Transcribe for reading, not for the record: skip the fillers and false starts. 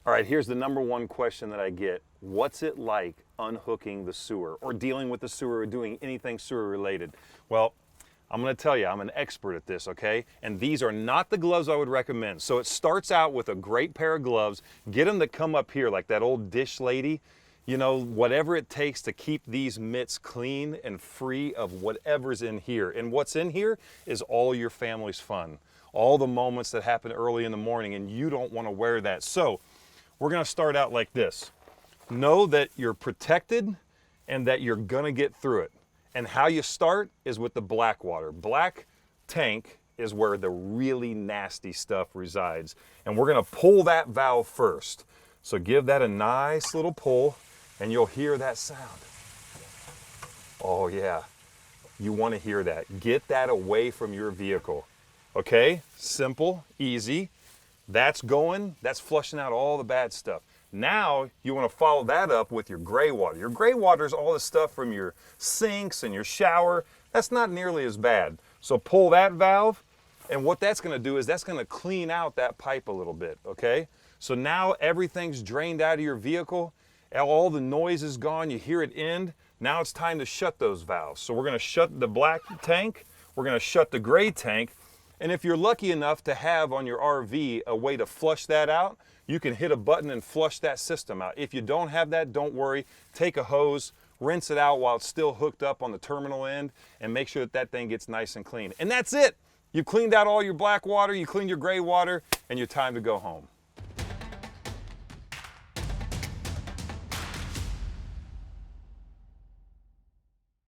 All right, here's the number one question that I get. What's it like unhooking the sewer or dealing with the sewer or doing anything sewer related? Well, I'm gonna tell you, I'm an expert at this, okay? And these are not the gloves I would recommend. So it starts out with a great pair of gloves. Get them to come up here like that old dish lady. You know, whatever it takes to keep these mitts clean and free of whatever's in here. And what's in here is all your family's fun. All the moments that happen early in the morning, and you don't wanna wear that. So we're gonna start out like this. Know that you're protected and that you're gonna get through it. And how you start is with the blackwater. Black tank is where the really nasty stuff resides. And we're gonna pull that valve first. So give that a nice little pull and you'll hear that sound. Oh yeah, you wanna hear that. Get that away from your vehicle. Okay, simple, easy. That's going, that's flushing out all the bad stuff. Now you want to follow that up with your gray water. Your gray water is all the stuff from your sinks and your shower. That's not nearly as bad. So pull that valve, and what that's going to do is that's going to clean out that pipe a little bit, okay? So now everything's drained out of your vehicle. All the noise is gone. You hear it end. Now it's time to shut those valves. So we're going to shut the black tank. We're going to shut the gray tank. And if you're lucky enough to have on your RV a way to flush that out, you can hit a button and flush that system out. If you don't have that, don't worry. Take a hose, rinse it out while it's still hooked up on the terminal end, and make sure that that thing gets nice and clean. And that's it. You've cleaned out all your black water, you cleaned your gray water, and you're time to go home.